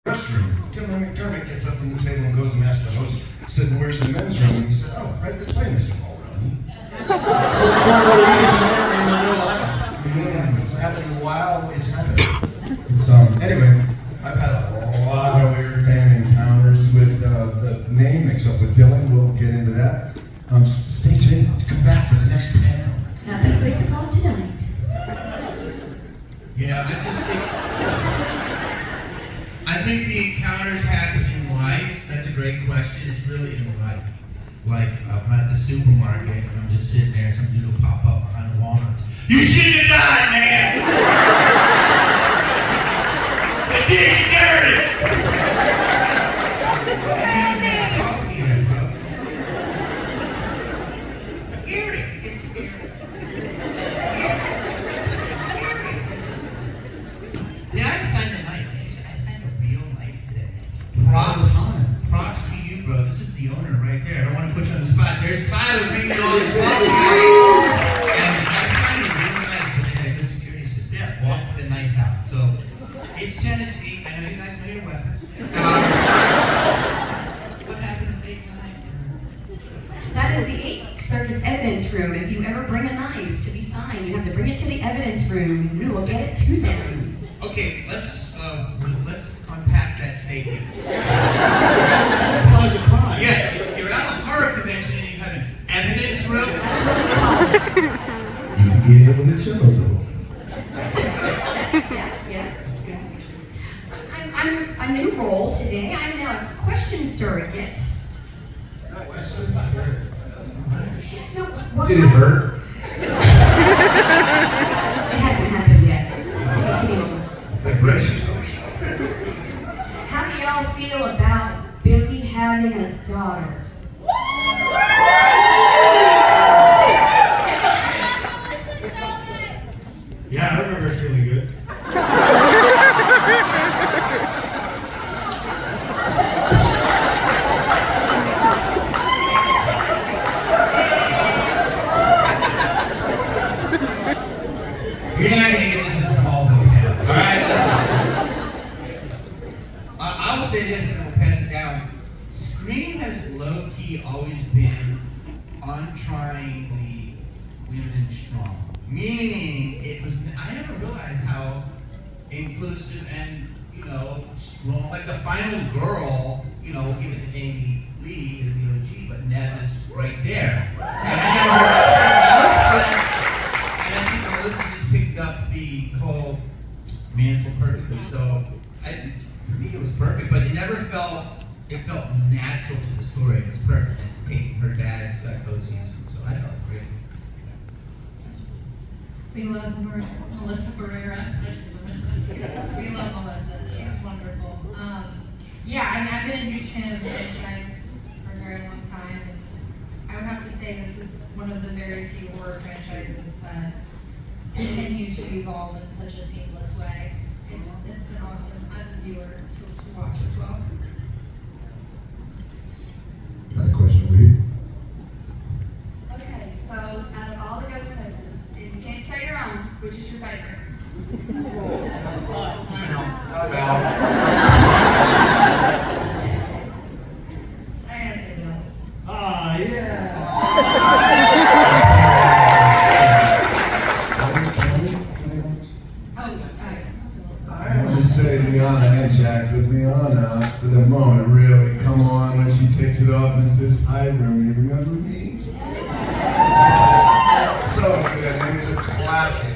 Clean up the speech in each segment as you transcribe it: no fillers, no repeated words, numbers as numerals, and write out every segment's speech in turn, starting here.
restroom. Dylan McDermott gets up from the table and goes and asks the host, said, "Where's the men's room?" And he said, "Oh, right this way, Mr. Mulroney." So we're eating there in real life. It's happening while it's happening. It's anyway, I've had a lot of weird fan encounters with the name mix-up with Dylan. We'll get into that. Stay tuned. Come back for the next panel. That's at 6 o'clock tonight. Yeah, I think the encounters happen in life. That's a great question. It's really in life. Like, I'm at the supermarket and I'm just sitting there and some dude will pop up behind the walnuts. "You shouldn't have died, man!" "The dick is dirty!" It's scary. It's scary. It's scary. It's scary. Yeah, I signed a knife. I signed a real knife today. Props to you, bro. This is the owner right there. I don't want to put you on the spot. There's Tyler bringing all his love to you. And I signed a real knife, but they had a good security system. Yeah, walk with the knife out. So it's Tennessee. I know you guys know your weapons. What happened to take the knife? That is the 8 Circus evidence room. If you ever bring a knife to be signed, you have to bring it to the evidence room. We will get it to them. Okay, let's unpack that statement. Implies a crime. Yeah, you're at a horror convention and you have an evidence room. That's what we call it. You get hit with a chimney though. Yeah. I'm new role today. I'm now a question surrogate. So what? Did it hurt? It hasn't happened yet. Brace yourself. How do y'all feel about Billy having a daughter? Yeah, I remember feeling good. You're not going to get this in small book now. All right? I will say this and then we'll pass it down. Scream has low-key always been untryingly women strong. Meaning, I never realized how inclusive and, strong, like the final girl, we'll give it to Jamie Lee as the OG, but Nev is right there. And I never and I think Melissa just picked up the whole mantle perfectly, so for me it was perfect, but it felt natural to the story. It was perfect, taking her dad's psychosis, so I felt great. We love Melissa Barrera. We love Melissa. She's wonderful. I've been a huge fan of the franchise for a very long time, and I would have to say this is one of the very few horror franchises that continue to evolve in such a seamless way. It's been awesome as a viewer to watch as well. Got a question for you? Okay, so out of all the Ghostfaces, and you can't say your own, which is your favorite? I gotta say Bill. Ah, yeah. I have to say Liana and Jack with Liana for the moment, really. Come on, when she takes it off and says, "Hi, room, you remember me?" So good, and it's a classic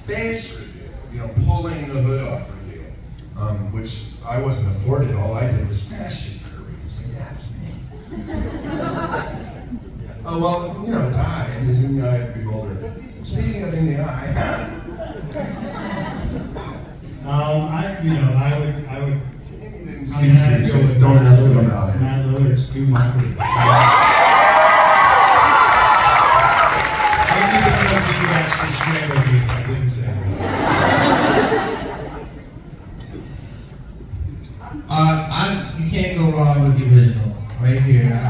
face reveal, pulling the hood off reveal, which I wasn't afforded. All I did was smash it for her and say, "Yeah, it's me." Oh, well, time is in the eye of the beholder. Speaking of in the eye, I would. don't ask him about it. Matt Lillard's too likely. Maybe because he actually strangled me if I didn't say You can't go wrong with the original. Right here.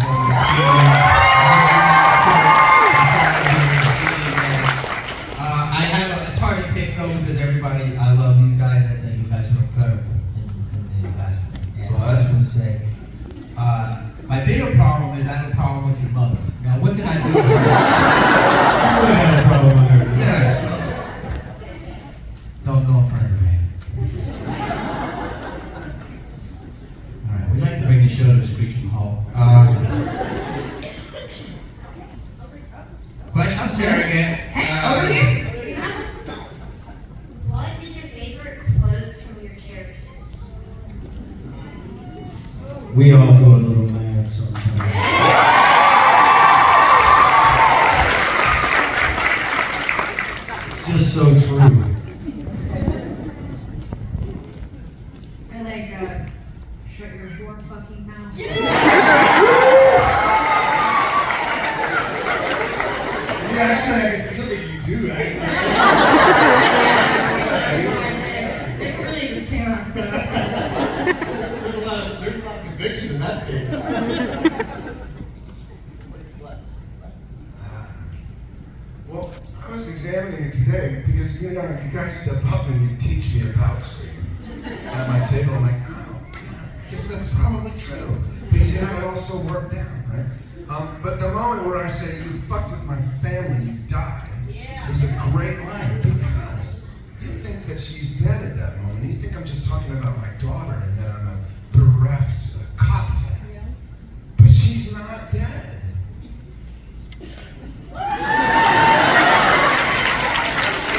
It's hard to pick though because I love these guys. I think you guys are incredible in the last problem is I have a problem with your mother. Now, what can I do for her? I really have a problem with her. Yeah. Don't go in front of the man. All right, we'd like to bring the show to a screeching halt. Question, Sarah again. Hey, over here. What is your favorite quote from your characters? We all go a little mad sometimes. It's just so true. I like, shut your whore fucking mouth. You actually, I feel like you do actually. It really just came out so. There's a lot of conviction in that statement. Well, I was examining it today because you guys step up and you teach me about scream at my table. I'm like, oh, I guess that's probably true because you have it all so worked out, right? But the moment where I say you fuck with my family, you die, is a great line because you think that she's dead at that moment. You think I'm just talking about my daughter and that I'm a bereft cop dad, but she's not dead.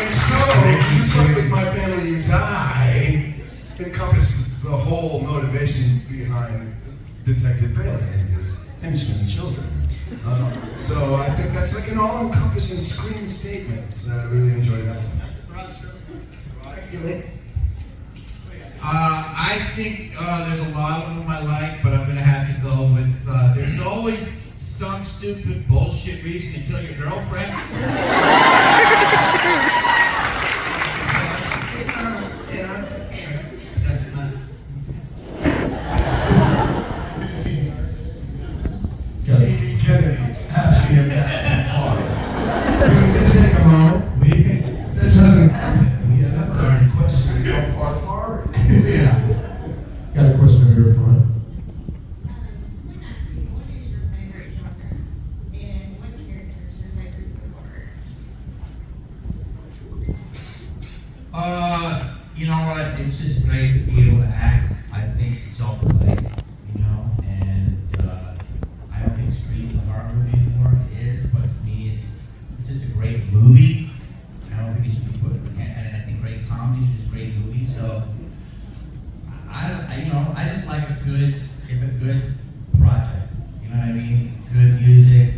And so, you fuck with my family, you die, encompasses the whole motivation behind Detective Bailey and his henchmen children. So I think that's like an all-encompassing screen statement. I really enjoy that one. That's a broad stroke. Thank you, mate. I think there's a lot of them I like, but I'm going to have to go with there's always some stupid bullshit reason to kill your girlfriend. That's not. Kennedy, ask me if that's too far. Can we just take a moment? This doesn't happen. We have other questions. How far? Yeah. Got a question over here front. When acting, what is your favorite genre? And what characters are your favorites of horror? You know what? It's just great to be able to act. I think it's all play, you know, and I don't think Scream's a horror movie anymore. It is, but to me, it's just a great movie. I don't think it should be put. And I think great comedies are just great movies. So I just like a good project. You know what I mean? Good music,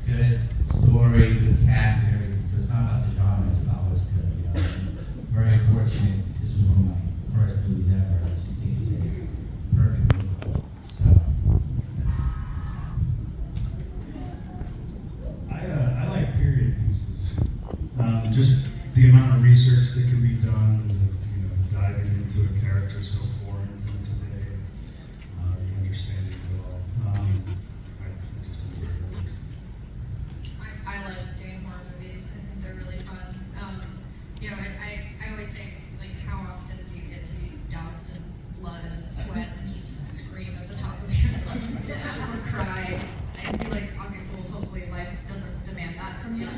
good story, good cast, and everything. So it's not about the genre; it's about what's good. You know, I'm very fortunate. This was one of my first movies ever. I just think it's a perfect movie. So. I like period pieces. Just the amount of research that can be done, diving into a character so foreign from today, the understanding of it all. I just enjoy those. I love doing horror movies. I think they're really fun. I always say, like, how often do you get to be doused in blood and sweat and just scream at the top of your lungs or cry? I feel like, okay, cool, hopefully life doesn't demand that from you.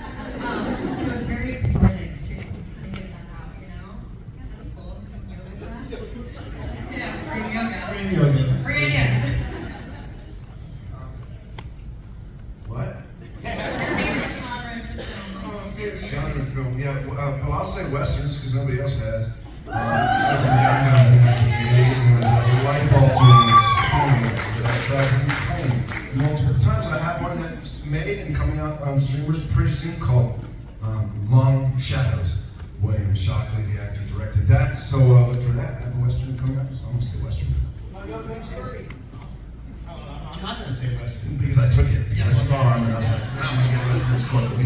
So it's very cathartic to kind of get that out, you know? Cool. Yoga class? Yeah, scream yoga. Scream yoga. Bring it again. What? Your favorite genre to film? Oh, favorite genre film. Yeah, well, I'll say westerns because nobody else has. I was in Young Guns in 1988 and it was a life-altering experience that I tried to reclaim multiple times. I have one that's made and coming out on streamers pretty soon called Long Shadows. William Shockley, the actor, directed that. So look for that. I have a western coming up, so I'm gonna say western. I'm not going to say Western. Because I took it, because I saw him and I was like, I'm gonna get westerns called me.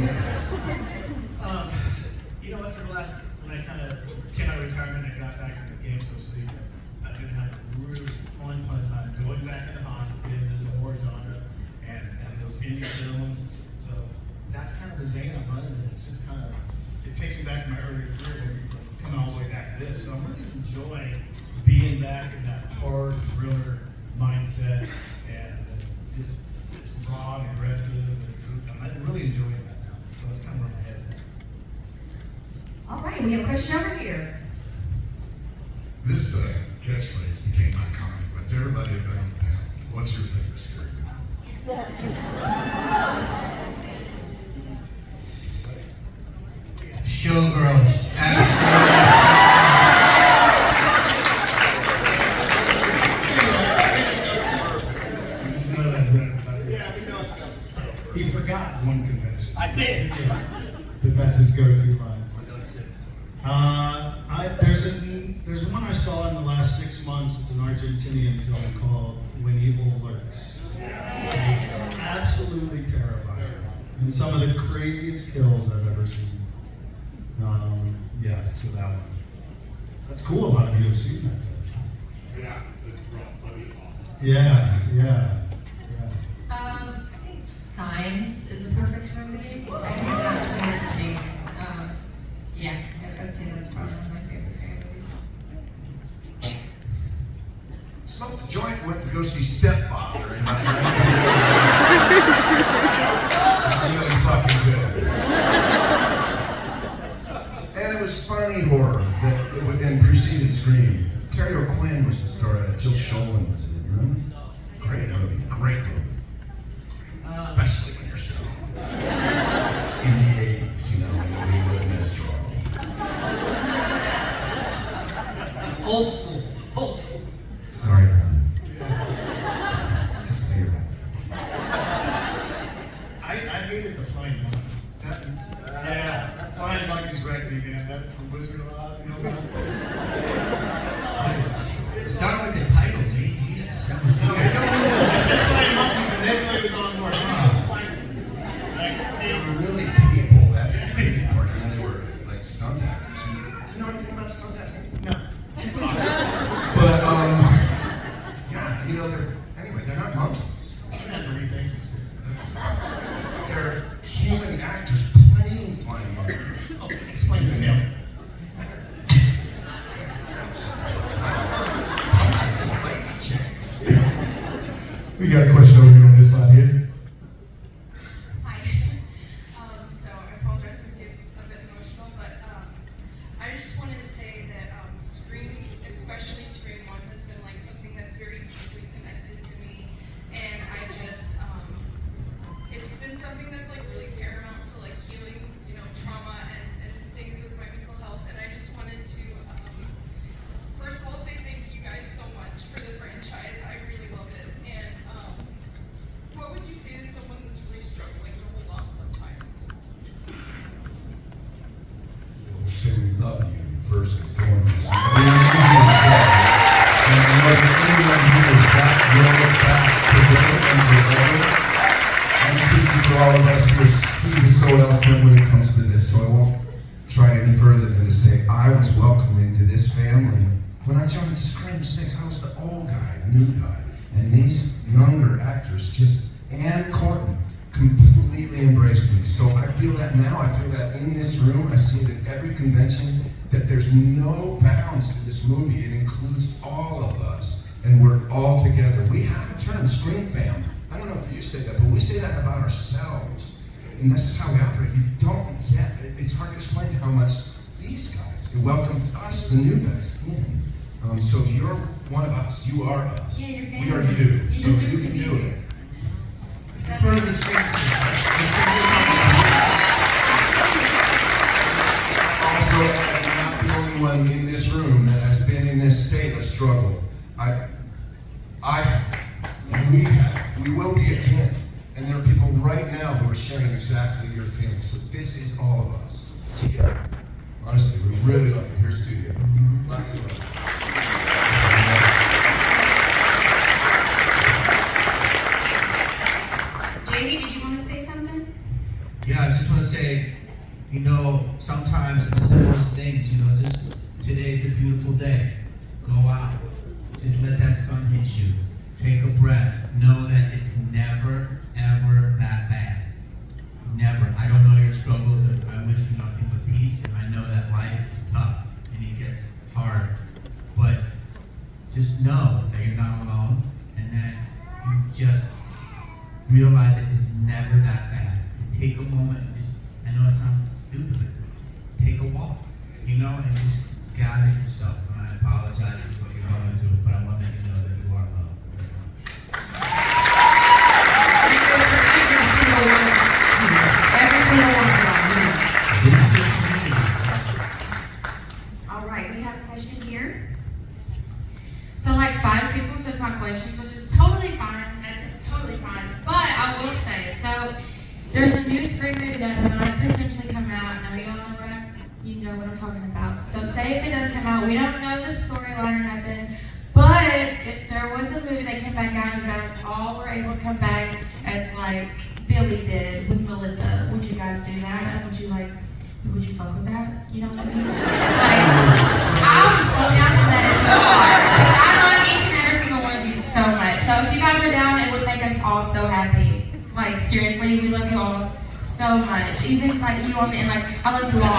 You know what, for the last, when I kind of came out of retirement and got back in the game, so to speak, I've been having a really fun time going back into Honda, getting into the horror genre, and those indie films. So that's kind of the vein I'm running in. It's just kind of, it takes me back to my earlier career, where we're coming all the way back to this. So I'm really enjoying being back in that horror thriller mindset, and just it's raw and aggressive, and I'm really enjoying that now. So that's kind of where my head's at. All right, we have a question over here. This catchphrase became iconic. What's everybody at Down Panel? What's your favorite scary movie? Showgirls. Just know that's it. He forgot one convention. I did. That's his go-to line. There's one I saw in the last 6 months. It's an Argentinian film called When Evil Lurks. It's absolutely terrifying, and some of the craziest kills I've ever seen. Yeah, so that one. That's cool. A lot of you have seen that. Yeah, it's rough, but it's awesome. Yeah. Signs is a perfect movie. I think that's towards me. Yeah, I would say that's probably one of my favorite scary movies. Smoked the joint, went to go see Stepfather in 1980. Really fucking good. And it was funny horror and preceded Scream. Terry O'Quinn was the star of that. Jill Sholin was in it. Remember? Great movie. Especially when you're strong. In the 80s, when the weed wasn't as strong. Old school. Sorry, man. Just play your back. I hated the flying monkeys. Yeah, flying monkeys wrecked me, man. That from Wizard of Oz, you know about it? That's all I was. Start with the title, Lee. Jesus. No, I said flying monkeys, and everybody was on board. They were really people. That's the crazy part. And then they were like stunt actors. Do you know anything about stunt acting? No. But they're not monkeys. I'm gonna have to rethink some stuff. They're human actors playing flying monkeys. Oh, explain the tale. Lights check. We got a question over here on this side here. Hi. So I apologize if I get a bit emotional, but I just wanted to say that Scream, especially Scream 1, has been like something that's very deeply connected to me, and I just, it's been something that's like really paramount to like healing, trauma and things with my mental health, and I just wanted to, first of all, say thank you guys so much for the franchise. I really love it, and what would you say to someone that's really struggling to hold on sometimes? We'll say we love you first and foremost. And anyone who is back today and forever, I'm speaking for all of us here. He was so eloquent when it comes to this, so I won't try any further than to say I was welcomed into this family. When I joined Scream 6, I was the old guy, new guy, and these younger actors and Courtney completely embraced me. So I feel that now, I feel that in this room, I see it at every convention, that there's no bounds to this movie. It includes all of us, and we're all together. We have a term, Scream Fam. I don't know if you say that, but we say that about ourselves. And this is how we operate. You don't get it. It's hard to explain how much these guys welcomed us, the new guys, in. So if you're one of us, you are us. Yeah, you're We are family. you. You So deserve you to can be do here. it. Part of the Scream Also, I'm not the only one in this room that has been in this state of struggle. We will be again. And there are people right now who are sharing exactly your feelings. So this is all of us. Honestly, we really love you. Here's to you. Lots of love. JD, did you want to say something? Yeah, I just want to say, sometimes it's the simplest things, just today's a beautiful day. Go out. Just let that sun hit you. Take a breath. Know that it's never, ever that bad. Never. I don't know your struggles. I wish you nothing but peace. And I know that life is tough and it gets hard. But just know that you're not alone and that you just realize it is never that bad. And take a moment and just, I know it sounds stupid, but take a walk, you know, and just gather yourself. And I apologize for what you're going through, but I want to let you know that you are loved very much. Every single one of them. This is the community. All right, we have a question here. So like 5 people took my questions, which is totally fine. That's totally fine. But I will say, so there's a new Scream movie that might potentially come out. I know y'all know you know what I'm talking about. So say if it does come out, we don't know the storyline or nothing. But if there was a movie that came back out and you guys all were able to come back as like Billy did with Melissa, would you guys do that? And would you fuck with that? You know what I mean? Like, I would slow down for that if you are. Because I love each and every single one of you so much. So if you guys are down, it would make us all so happy. Like, seriously, we love you all so much. Even like you on the end, like, I love you all. I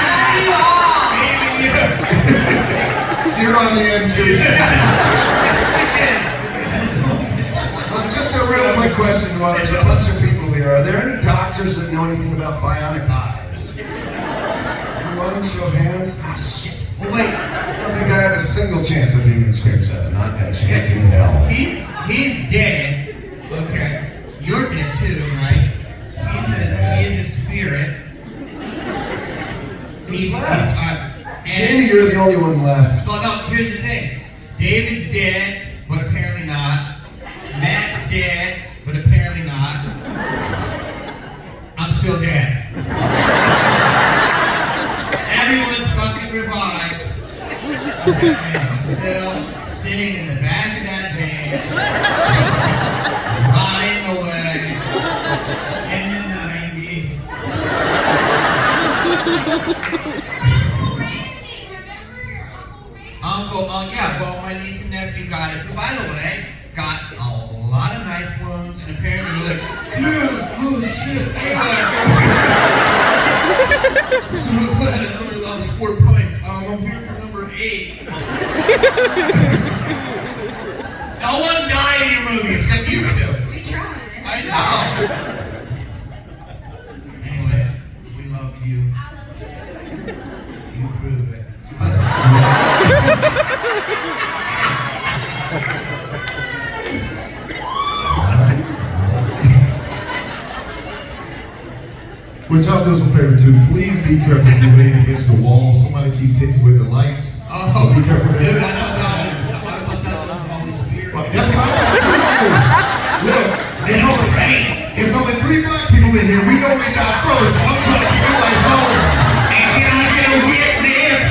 love you all. You're on the end too. Just a real quick question while there's a bunch of people here. Are there any doctors that know anything about bionic eyes? One show of hands? Ah, shit. Well, wait. I don't think I have a single chance of being in Scream 7. Not a chance in hell. He's dead. Okay. You're dead too, right? He's a spirit. Who's left? Jamie, you're the only one left. Oh, no, here's the thing. David's dead, but apparently not. Matt's dead, but apparently not. I'm still dead. Everyone's fucking revived. Except me. I'm still sitting in the back of that van, rotting away in the 90s. Remember your Yeah, well, my niece and nephew got it. Who, by the way, got a lot of knife wounds, and apparently we're like, dude, oh shit, so glad I only lost 4 points. I'm here for number 8. No one died in your movie except you two. We tried. I know. Anyway, we love you. You prove it. Which I'll do some favor too. Please be careful if you're leaning against the wall. Somebody keeps hitting with the lights. So be careful. Dude, I thought that was the Holy Spirit. Well, that's what I thought too. Look, it's only 3 black people in here. We know we got first, so I'm trying to keep you guys on. And can I get a witness?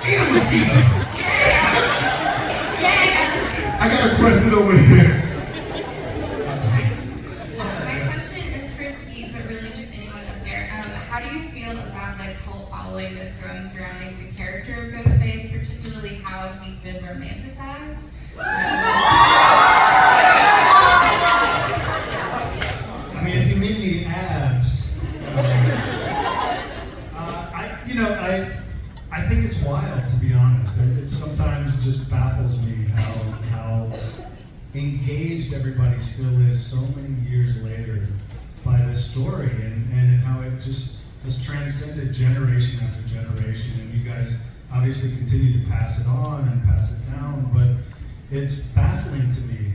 Eat a mosquito. I got a question over here. My question is for Steve, but really just anyone up there. How do you feel about the cult following that's grown surrounding the character of Ghostface, particularly how he's been romanticized? I mean, if you mean the abs, I think it's wild, to be honest. It sometimes just baffles me how engaged everybody still is so many years later by this story, and how it just has transcended generation after generation. And you guys obviously continue to pass it on and pass it down, but it's baffling to me.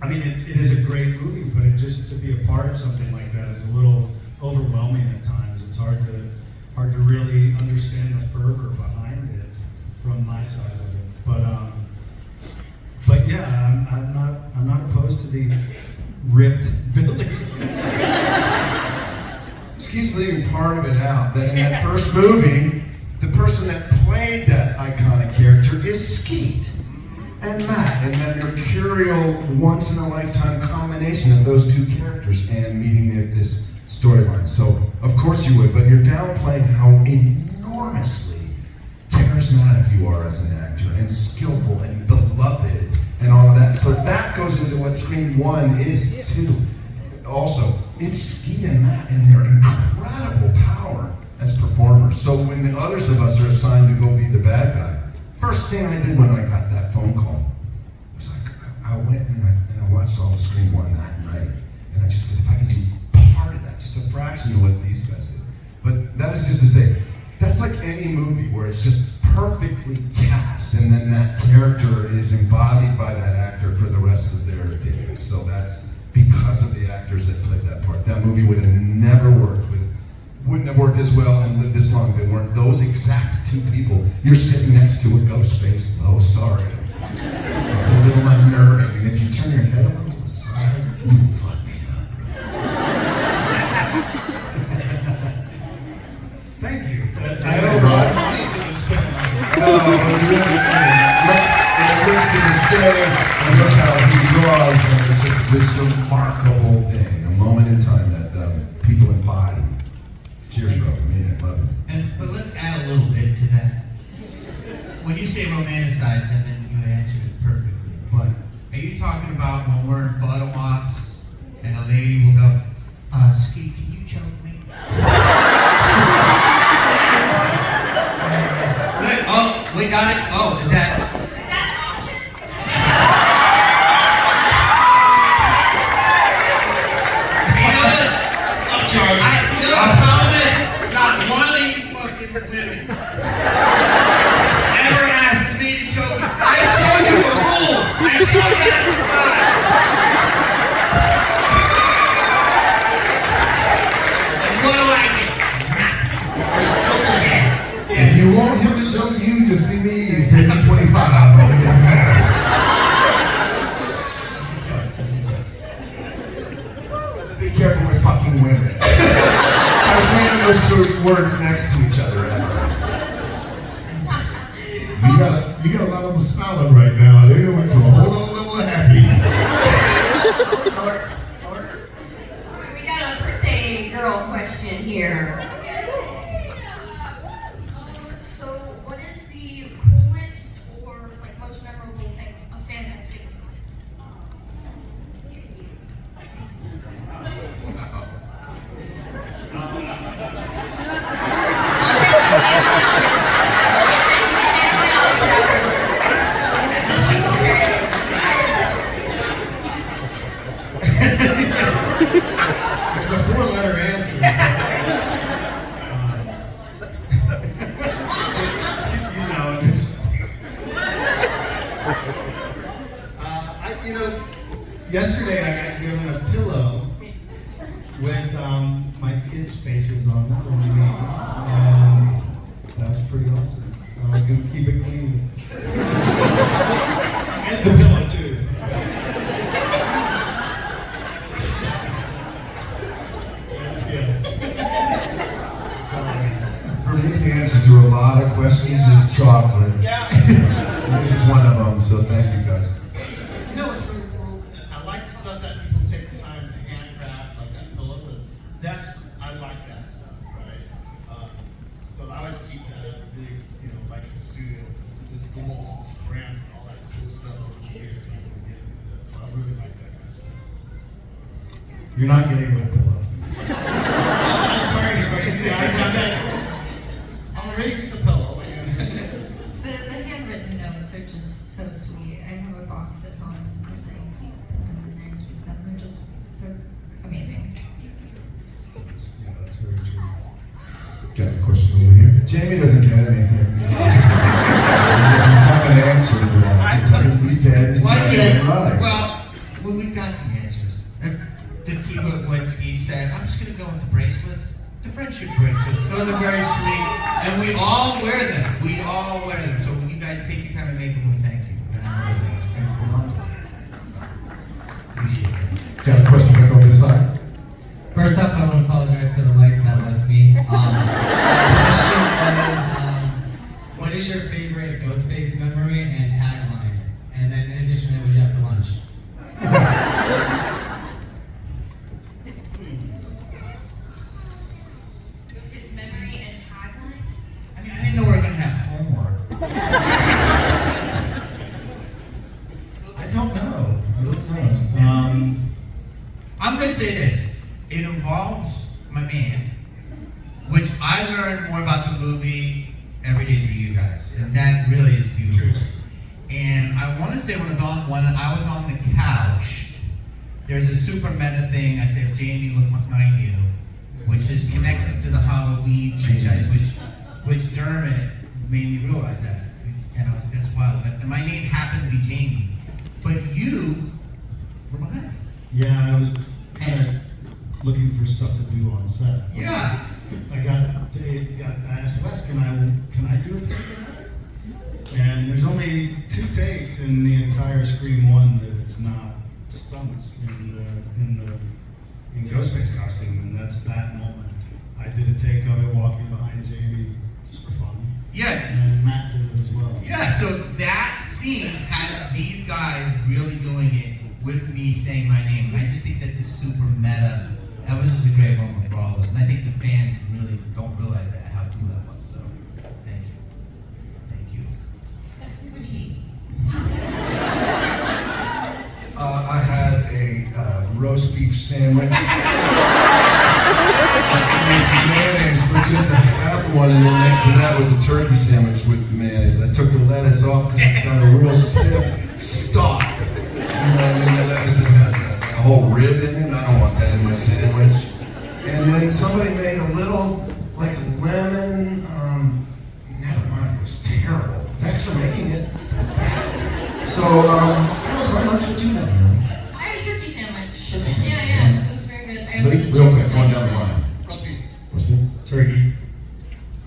I mean, it is a great movie, but just to be a part of something like that is a little overwhelming at times. It's hard to really understand the fervor behind it from my side of it. But yeah, I'm not opposed to the ripped Billy. Skeet's leaving part of it out. That in that first movie, the person that played that iconic character is Skeet and Matt, and that mercurial, once-in-a-lifetime combination of those two characters and meeting this storyline. So, of course you would, but you're downplaying how enormously charismatic you are as an actor, and skillful, and beloved, and all of that. So that goes into what Scream 1 is, too. Also, it's Skeet and Matt and their incredible power as performers. So when the others of us are assigned to go be the bad guy, First thing I did when I got that phone call was I went and I watched all of Scream 1 that night. And I just said, if I could do part of that, just a fraction of what these guys did. But that is just to say, that's like any movie where it's just perfectly cast, and then that character is embodied by that actor for the rest of their days. So that's because of the actors that played that part. That movie would have never wouldn't have worked as well and lived this long if it weren't those exact two people. You're sitting next to a Ghostface. Oh, sorry. It's a little unnerving, and if you turn your head a little to the side, you fuck me up, bro. Thank you. I owe a lot of money to this film. No, but really, look, and it looks to this day, and look how he draws, and it's just this remarkable thing, a moment in time that people embody. Cheers, bro. I mean it, love it. But let's add a little bit to that. When you say romanticize, and then you answered it perfectly. But are you talking about when we're in photo ops and a lady will go, Ski, can you choke me? Oh, we got it. Oh, is that an option? You know what? I'm charged. I promise not one of you fucking women ever asked me to choke you. I showed you the rules. I showed you how to survive. And what do I do? You're still there. If you want him to choke you, just see me, pay me 25, I'll get mad. Be careful with fucking women. I'm saying those two words next to each other. You got a lot of them smiling right now. They're going to a whole other level of happy. Alert. We got a birthday girl question here. So, what is the coolest or like most memorable thing a fan has given you? There's a 4-letter answer. You know, yesterday I got given a pillow with my kids' faces on it, and that was pretty awesome. I'm gonna keep it clean. And the pillow too. That's good. For me, the answer to a lot of questions is chocolate. Yeah. This is one of them, so thank you guys. You know what's really cool? I like the stuff that people take the time to handcraft, like that pillow. I like that stuff, right? So I always keep that really, like at the studio. It's the most, it's grand, all that cool stuff over the years that people get into that. So I really like that kind of stuff. You're not getting a pillow. I'm raising the pillow. The handwritten notes are just so sweet. I have a box at home and I put them in there and keep them. They're amazing. Yeah, that's very true. Got a question over here. Jamie doesn't get anything. He doesn't have an answer to that. He doesn't, he's dead. He's dead. Well, we've got the answers. To keep it what Steve said, I'm just going to go with the bracelets. The friendship bracelets. Those are very sweet. And we all wear them. We all wear them. So when you guys take your time to make them, we thank you. And I really appreciate it. Got a question back on this side. First up, I want to apologize for the lights. That was me. The question is, what is your favorite Ghostface memory and tagline? And then in addition, what would you have for lunch? His memory and tagline? I mean, I didn't know we were going to have homework. I don't know. I don't know. I'm going to say this. It involves my man, which I learned more about the movie every day through you guys. And that really is beautiful. I want to say when I was on the couch, there's a super meta thing. I said, Jamie, look behind you, which connects us to the Halloween franchise, which Dermot made me realize that. And I was like, that's wild. But my name happens to be Jamie. But you were behind me. Yeah, I was kind of looking for stuff to do on set. Yeah. I asked Wes, can I do a take of that? And there's only 2 takes in the entire Scream 1 that it's not stunts in Ghostface costume, and that's that moment. I did a take of it walking behind Jamie just for fun. Yeah. And Matt did it as well. Yeah, so that scene has these guys really doing it with me saying my name. I just think that's a super meta. That was just a great moment for all of us. And I think the fans really don't realize that, how cool that was. So, thank you. Thank you. I had a roast beef sandwich. Mayonnaise, but just a half one, and then next to that was a turkey sandwich with mayonnaise. I took the lettuce off because it's got a real stiff stalk. You know what I mean? The lettuce that has a whole rib in it. I don't want that in my sandwich. And then somebody made a little, like, lemon, never mind, it was terrible. Thanks for making it. So, that was my lunch. What you had, man? I had a turkey sandwich. Yeah, it was very good. I also Real quick, going down the line. Roast beef. Roast beef? Turkey.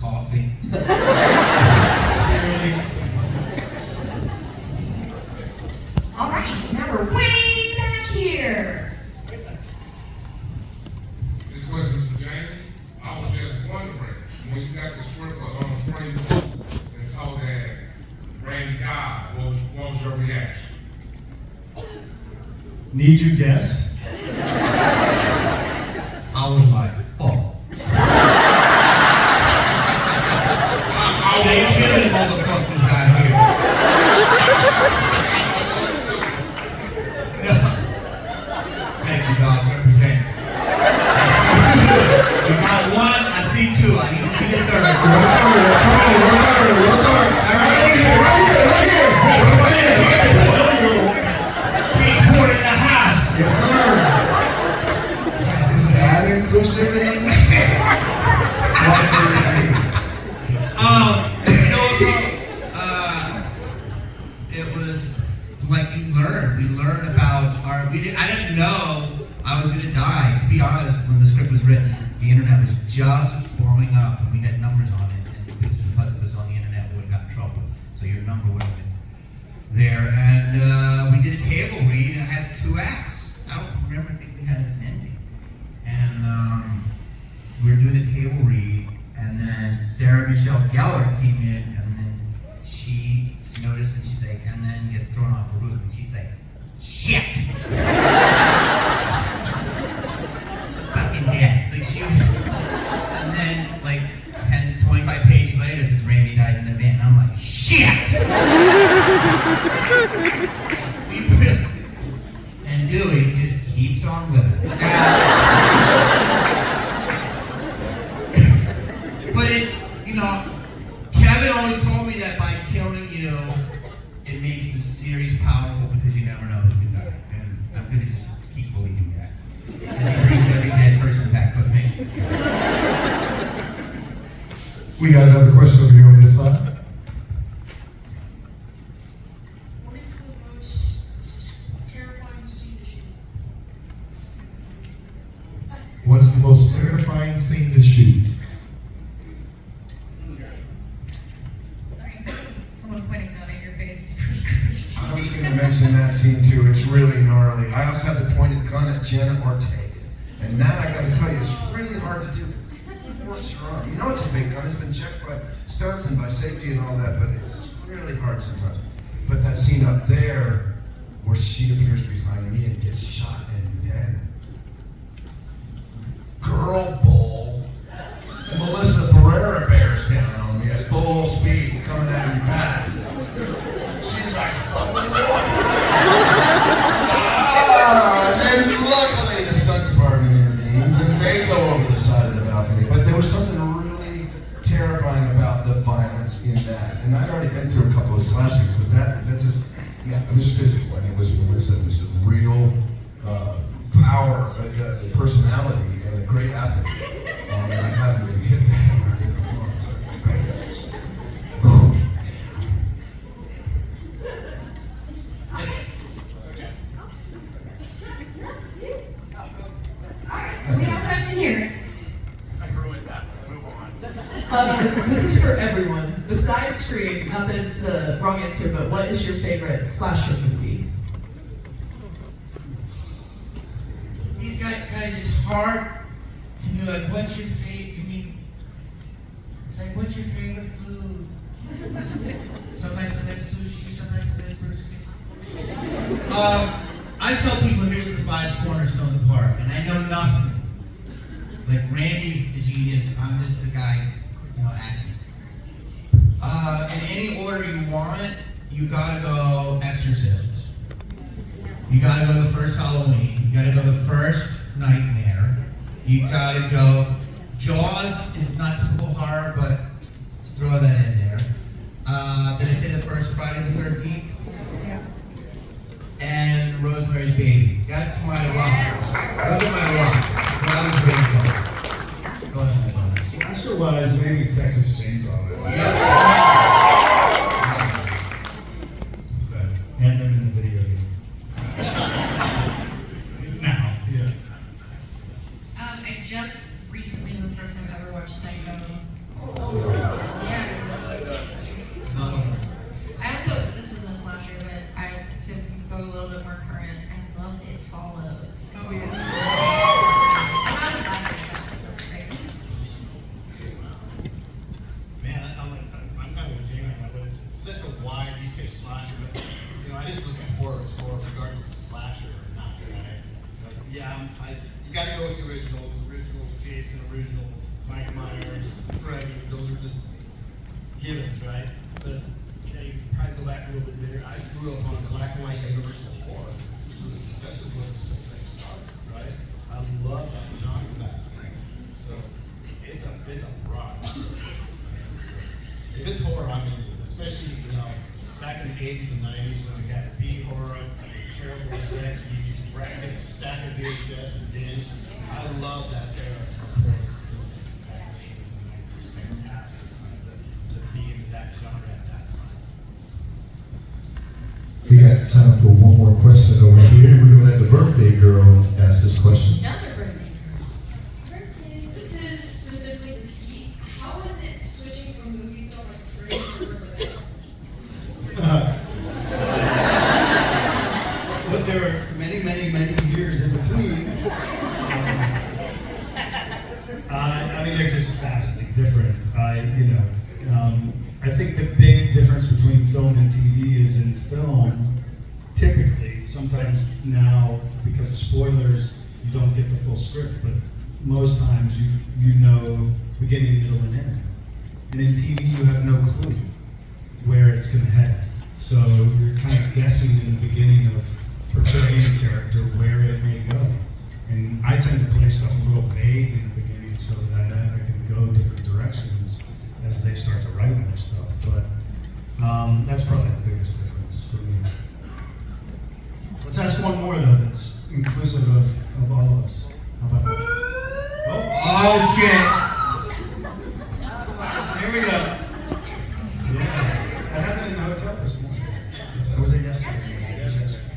Coffee. All right, now we're way back here. This question's for Jamie. I was just wondering, when you got the script of 22 and saw that Randy died, what was your reaction? Need you guess? I was like, oh. They killing motherfuckers out here. Thank you, dog. Represent. You got 1, I see 2. I need to see the 3rd. Right here. Beachport in the house. Yes, sir. Guys, this is Add inclusivity. It was like we learned about I didn't know I was gonna die. To be honest, when the script was written, the internet was just blowing up and we had numbers on it, and because it was on the internet, we would have got in trouble. So your number would have been there. And we did a table read and I had 2 acts. I don't remember, I think we had an ending. And we were doing a table read, and then Sarah Michelle Gellar came in, and then she noticed, and she's like, and then gets thrown off the roof, and she's like, shit! Fucking dead. Like she was, and then like 10, 25 pages later, says Randy dies in the van. I'm like, shit! And Dewey just keeps on living. But it's, Kevin always told me that by killing you, it makes the series powerful because you never know who can die. And I'm gonna just keep believing that. Because he brings every dead person back with me. We got another question over here on this side. What is the most terrifying scene to shoot? What is the most terrifying scene to shoot? Someone pointing gun at your face is pretty crazy. I was going to mention that scene too. It's really gnarly. I also had the pointed gun at Janet Ortega. And that, I got to tell you, is really hard to do. Force your arm. You know it's a big gun. It's been checked by stunts and by safety and all that, but it's really hard sometimes. But that scene up there, where she appears behind me and gets shot and dead. Girl bull. Melissa Barrera bears down on me at full speed, coming at me fast. She's like, and then luckily the stunt department intervenes and they go over the side of the balcony. But there was something really terrifying about the violence in that that. And I'd already been through a couple of slashings, but that just, yeah, it was physical, and it was Melissa. It was a real power, personality, and a great athlete. And I haven't really hit that in a long time. We have a question here. This is for everyone. Besides Scream, not that it's the wrong answer, but what is your favorite slasher movie? These guys, it's hard to be like, what's your favorite? I mean, it's like, what's your favorite food? Sometimes I like sushi, sometimes I like brisket. I tell people here's the 5 cornerstones of horror, and I know nothing. Like Randy's the genius, I'm just the guy, acting. In any order you want, you gotta go Exorcist. You gotta go the first Halloween. You gotta go the first Nightmare. You gotta go. Jaws is not typical horror, but let's throw that in there. Did I say the first Friday the 13th? Yeah. And Rosemary's Baby. That's my rock. Those are my rocks. When I was raised on. Go ahead. Slasher-wise, maybe Texas Chainsaw. And them in the video game. Now, yeah. I just recently, for the first time ever, watched Psycho. Yeah. I also, this isn't a slasher, but to go a little bit more current, I love It Follows. Oh yeah. I'm not as bad at that, right? Man, I'm kind of with Jamie on that, but it's such a wide, you say slasher, but I just look at horror as horror, regardless of slasher or not. Right? Like, yeah, you got to go with the originals, original Jason, original Mike Myers, Freddy. Those are just givens, right? But you can probably go back a little bit there. I grew up on black and white universal horror, which was that's what this whole thing started, right? I love that genre back then. So it's a broad scope. So, if it's horror, I'm into it. Especially, back in the 80s and 90s when we got B horror, terrible effects, you used to get a stack of VHS and binge. I love that era of horror film back in the 80s and 90s. It was fantastic time to be in that genre at that time. We got time for one more question over here. We're gonna let the birthday girl ask this question. Another birthday girl. This is specifically for Ski. How was it switching from movie film like Scream to Riverdale? But there are many, many, many years in between. I mean, they're just vastly different. I think the big difference between film and TV is in film, typically, sometimes now, because of spoilers, you don't get the full script, but most times you know beginning, middle, and end. And in TV, you have no clue where it's going to head. So you're kind of guessing in the beginning of portraying a character where it may go. And I tend to play stuff a little vague in the beginning so that I can go different directions as they start to write more stuff. But that's probably the biggest difference for me. Let's ask one more though that's inclusive of all of us. How about that? Oh shit! Here we go. Yeah, that happened in the hotel this morning. Or was it yesterday? It was yesterday.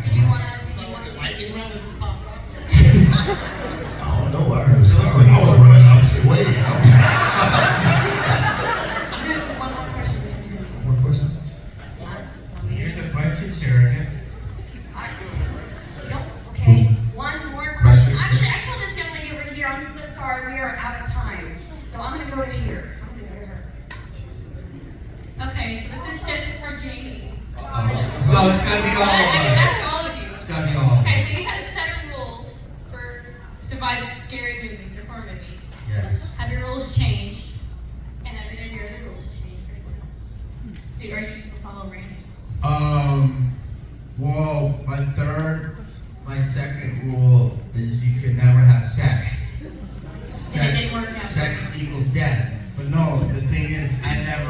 Did you want to do Lightning round that just popped up. Oh, no, I heard something. I was running opposite way. one more question? One question? You're the budget surrogate. Okay, one more question. Actually, I told this young lady over here, I'm so sorry, we are out of time. So I'm going to go to here. Okay, so this is just for Jamie. No, it's gotta be all of I can us. ask all of you. It's gotta be all of Okay, us. so you had a set of rules for survive scary movies or horror movies. Yes. Have your rules changed? And have any of your other rules changed for anyone else? Are you going to follow Randy's rules? Well, my second rule is you could never have sex. And it didn't work out. Sex equals death. But no, the thing is, I never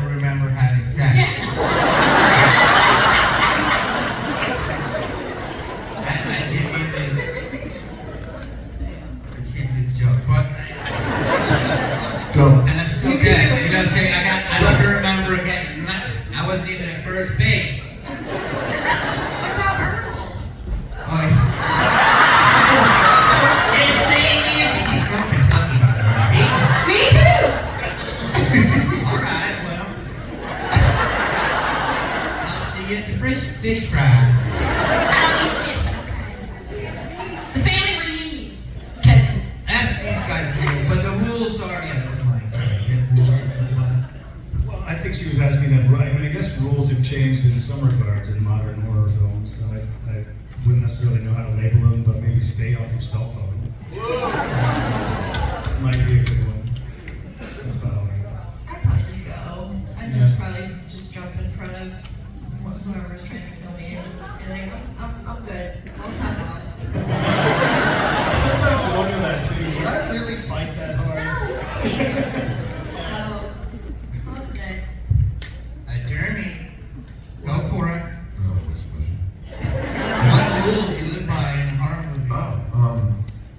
fish fry. I don't eat fish, but okay. The family reunion. Cousin. Ask these guys to do it, but the rules are, yeah, that was mine. Rules are pretty much. Well, I think she was asking if, I mean, I guess rules have changed in some regards in modern horror films. I wouldn't necessarily know how to label them, but maybe stay off your cell phone. Might be a good one. That's about all I got. I'd probably just go. I'd just probably just jump in front of whoever's trying to kill me and just be like, I'm good. I'll tap out. Sometimes you wonder that too. Did I really bite that hard? Just go. Call it a day. Jeremy, go for it. Oh, what's the question? What rules you live by in a horror movie? Oh,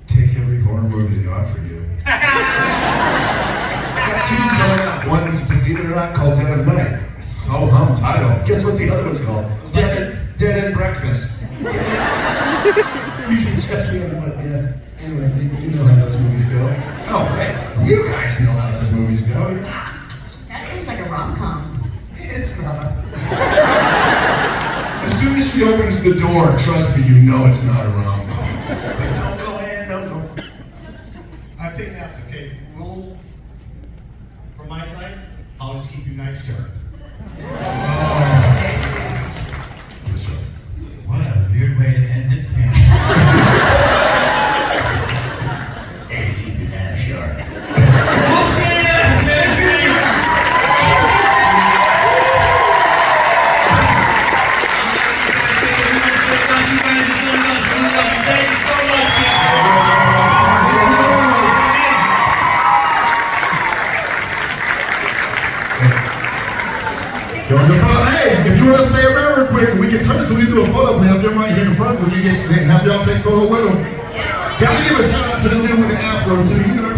take every horror movie they offer you. I got two coming up. One's, believe it or not, called Dead of Night. Oh, hum title. Guess what the other one's called? Dead and Breakfast. You should check in, but yeah. Anyway, you know how those movies go. Oh, hey, you guys know how those movies go. Yeah. That sounds like a rom-com. It's not. As soon as she opens the door, trust me, you know it's not a rom-com. It's like, don't go in, don't go. I take naps, okay? Rule from my side, always keep your knife sharp. Yes, sir. What a weird way to end this panel. Hey, keep your knife sharp. We'll see you next time. Hey, if you want to stay around real quick, we can turn so we can do a photo. We have them right here in front. We can have y'all take photo with them. Gotta give a shout out to the dude with the afro too. You know,